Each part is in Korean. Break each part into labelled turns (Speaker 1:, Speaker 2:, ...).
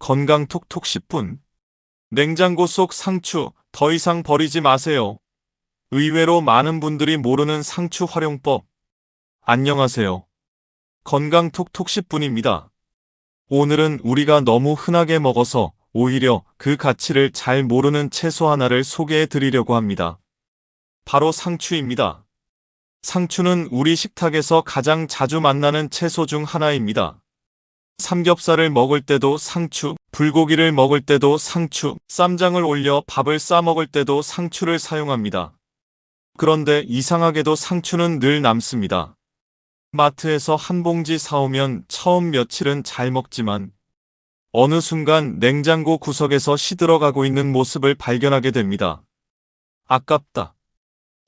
Speaker 1: 건강 톡톡 10분. 냉장고 속 상추 더 이상 버리지 마세요. 의외로 많은 분들이 모르는 상추 활용법. 안녕하세요. 건강 톡톡 10분입니다. 오늘은 우리가 너무 흔하게 먹어서 오히려 그 가치를 잘 모르는 채소 하나를 소개해 드리려고 합니다. 바로 상추입니다. 상추는 우리 식탁에서 가장 자주 만나는 채소 중 하나입니다. 삼겹살을 먹을 때도 상추, 불고기를 먹을 때도 상추, 쌈장을 올려 밥을 싸 먹을 때도 상추를 사용합니다. 그런데 이상하게도 상추는 늘 남습니다. 마트에서 한 봉지 사오면 처음 며칠은 잘 먹지만 어느 순간 냉장고 구석에서 시들어가고 있는 모습을 발견하게 됩니다. 아깝다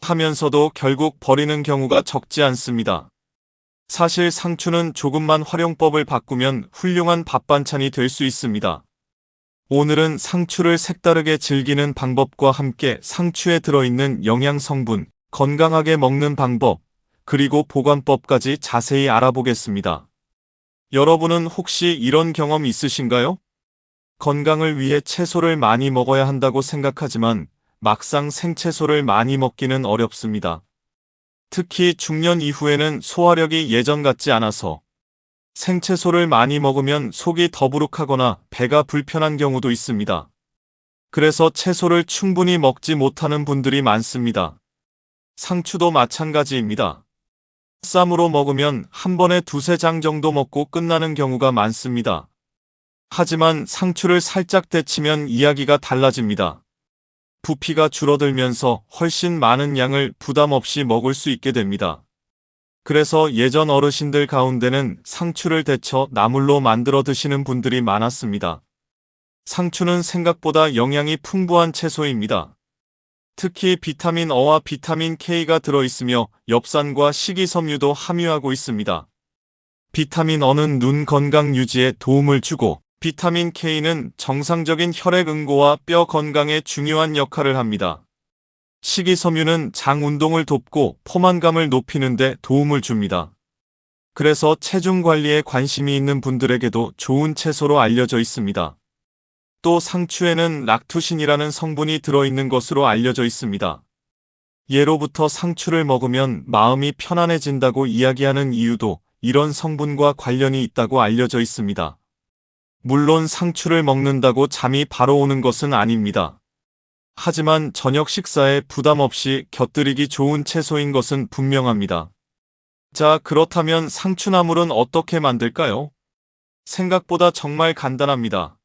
Speaker 1: 하면서도 결국 버리는 경우가 적지 않습니다. 사실 상추는 조금만 활용법을 바꾸면 훌륭한 밥 반찬이 될 수 있습니다. 오늘은 상추를 색다르게 즐기는 방법과 함께 상추에 들어있는 영양 성분, 건강하게 먹는 방법, 그리고 보관법까지 자세히 알아보겠습니다. 여러분은 혹시 이런 경험 있으신가요? 건강을 위해 채소를 많이 먹어야 한다고 생각하지만 막상 생채소를 많이 먹기는 어렵습니다. 특히 중년 이후에는 소화력이 예전 같지 않아서 생채소를 많이 먹으면 속이 더부룩하거나 배가 불편한 경우도 있습니다. 그래서 채소를 충분히 먹지 못하는 분들이 많습니다. 상추도 마찬가지입니다. 쌈으로 먹으면 한 번에 두세 장 정도 먹고 끝나는 경우가 많습니다. 하지만 상추를 살짝 데치면 이야기가 달라집니다. 부피가 줄어들면서 훨씬 많은 양을 부담 없이 먹을 수 있게 됩니다. 그래서 예전 어르신들 가운데는 상추를 데쳐 나물로 만들어 드시는 분들이 많았습니다. 상추는 생각보다 영양이 풍부한 채소입니다. 특히 비타민 O와 비타민 K가 들어있으며 엽산과 식이섬유도 함유하고 있습니다. 비타민 O는 눈 건강 유지에 도움을 주고 비타민 K는 정상적인 혈액 응고와 뼈 건강에 중요한 역할을 합니다. 식이섬유는 장 운동을 돕고 포만감을 높이는 데 도움을 줍니다. 그래서 체중 관리에 관심이 있는 분들에게도 좋은 채소로 알려져 있습니다. 또 상추에는 락투신이라는 성분이 들어있는 것으로 알려져 있습니다. 예로부터 상추를 먹으면 마음이 편안해진다고 이야기하는 이유도 이런 성분과 관련이 있다고 알려져 있습니다. 물론 상추를 먹는다고 잠이 바로 오는 것은 아닙니다. 하지만 저녁 식사에 부담 없이 곁들이기 좋은 채소인 것은 분명합니다. 자, 그렇다면 상추나물은 어떻게 만들까요? 생각보다 정말 간단합니다.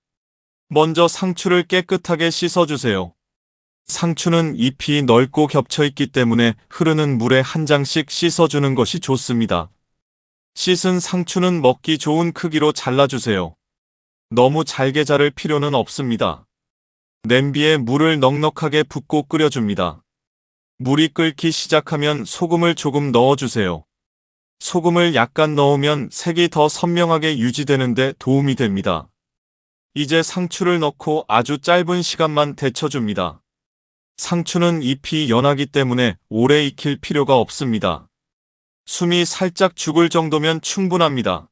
Speaker 1: 먼저 상추를 깨끗하게 씻어주세요. 상추는 잎이 넓고 겹쳐있기 때문에 흐르는 물에 한 장씩 씻어주는 것이 좋습니다. 씻은 상추는 먹기 좋은 크기로 잘라주세요. 너무 잘게 자를 필요는 없습니다. 냄비에 물을 넉넉하게 붓고 끓여줍니다. 물이 끓기 시작하면 소금을 조금 넣어주세요. 소금을 약간 넣으면 색이 더 선명하게 유지되는 데 도움이 됩니다. 이제 상추를 넣고 아주 짧은 시간만 데쳐줍니다. 상추는 잎이 연하기 때문에 오래 익힐 필요가 없습니다. 숨이 살짝 죽을 정도면 충분합니다.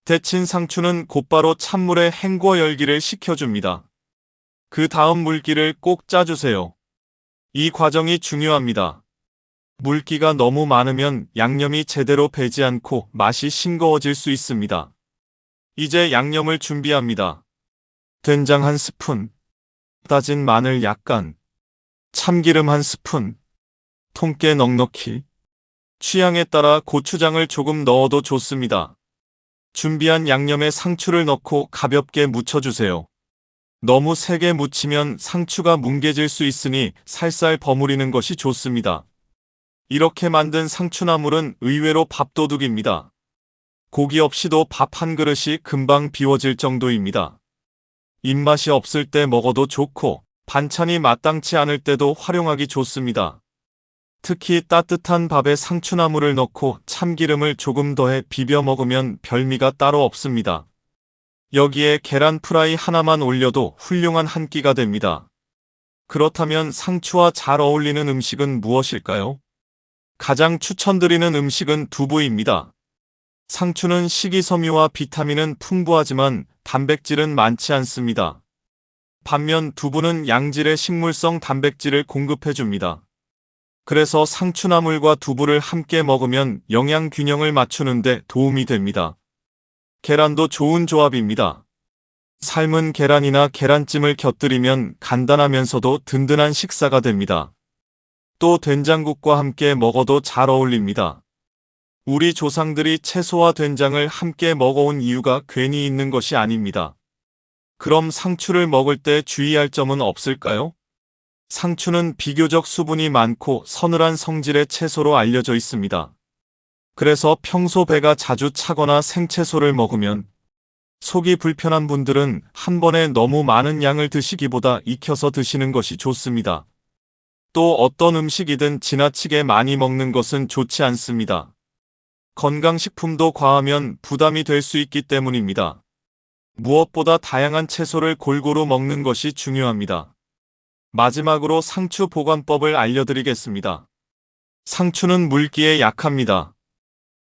Speaker 1: 데친 상추는 곧바로 찬물에 헹궈 열기를 식혀줍니다. 그 다음 물기를 꼭 짜주세요. 이 과정이 중요합니다. 물기가 너무 많으면 양념이 제대로 배지 않고 맛이 싱거워질 수 있습니다. 이제 양념을 준비합니다. 된장 1스푼, 다진 마늘 약간, 참기름 1스푼, 통깨 넉넉히, 취향에 따라 고추장을 조금 넣어도 좋습니다. 준비한 양념에 상추를 넣고 가볍게 무쳐주세요. 너무 세게 무치면 상추가 뭉개질 수 있으니 살살 버무리는 것이 좋습니다. 이렇게 만든 상추나물은 의외로 밥도둑입니다. 고기 없이도 밥 한 그릇이 금방 비워질 정도입니다. 입맛이 없을 때 먹어도 좋고 반찬이 마땅치 않을 때도 활용하기 좋습니다. 특히 따뜻한 밥에 상추나물을 넣고 참기름을 조금 더해 비벼 먹으면 별미가 따로 없습니다. 여기에 계란 프라이 하나만 올려도 훌륭한 한 끼가 됩니다. 그렇다면 상추와 잘 어울리는 음식은 무엇일까요? 가장 추천드리는 음식은 두부입니다. 상추는 식이섬유와 비타민은 풍부하지만 단백질은 많지 않습니다. 반면 두부는 양질의 식물성 단백질을 공급해줍니다. 그래서 상추나물과 두부를 함께 먹으면 영양 균형을 맞추는데 도움이 됩니다. 계란도 좋은 조합입니다. 삶은 계란이나 계란찜을 곁들이면 간단하면서도 든든한 식사가 됩니다. 또 된장국과 함께 먹어도 잘 어울립니다. 우리 조상들이 채소와 된장을 함께 먹어온 이유가 괜히 있는 것이 아닙니다. 그럼 상추를 먹을 때 주의할 점은 없을까요? 상추는 비교적 수분이 많고 서늘한 성질의 채소로 알려져 있습니다. 그래서 평소 배가 자주 차거나 생채소를 먹으면 속이 불편한 분들은 한 번에 너무 많은 양을 드시기보다 익혀서 드시는 것이 좋습니다. 또 어떤 음식이든 지나치게 많이 먹는 것은 좋지 않습니다. 건강식품도 과하면 부담이 될 수 있기 때문입니다. 무엇보다 다양한 채소를 골고루 먹는 것이 중요합니다. 마지막으로 상추 보관법을 알려드리겠습니다. 상추는 물기에 약합니다.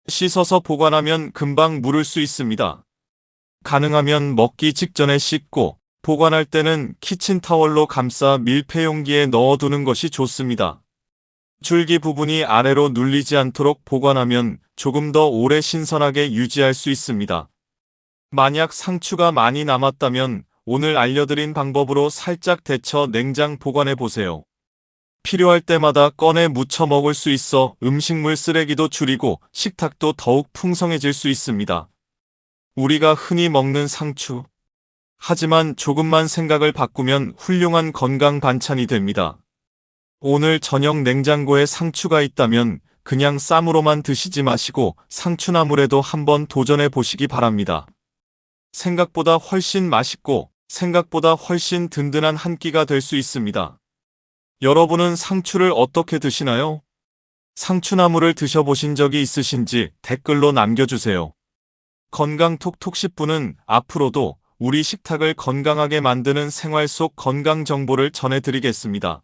Speaker 1: 씻어서 보관하면 금방 무를 수 있습니다. 가능하면 먹기 직전에 씻고 보관할 때는 키친타월로 감싸 밀폐용기에 넣어두는 것이 좋습니다. 줄기 부분이 아래로 눌리지 않도록 보관하면 조금 더 오래 신선하게 유지할 수 있습니다. 만약 상추가 많이 남았다면 오늘 알려드린 방법으로 살짝 데쳐 냉장 보관해 보세요. 필요할 때마다 꺼내 무쳐 먹을 수 있어 음식물 쓰레기도 줄이고 식탁도 더욱 풍성해질 수 있습니다. 우리가 흔히 먹는 상추. 하지만 조금만 생각을 바꾸면 훌륭한 건강 반찬이 됩니다. 오늘 저녁 냉장고에 상추가 있다면 그냥 쌈으로만 드시지 마시고 상추나물에도 한번 도전해 보시기 바랍니다. 생각보다 훨씬 맛있고 생각보다 훨씬 든든한 한 끼가 될 수 있습니다. 여러분은 상추를 어떻게 드시나요? 상추나물을 드셔보신 적이 있으신지 댓글로 남겨주세요. 건강톡톡 10분은 앞으로도 우리 식탁을 건강하게 만드는 생활 속 건강 정보를 전해드리겠습니다.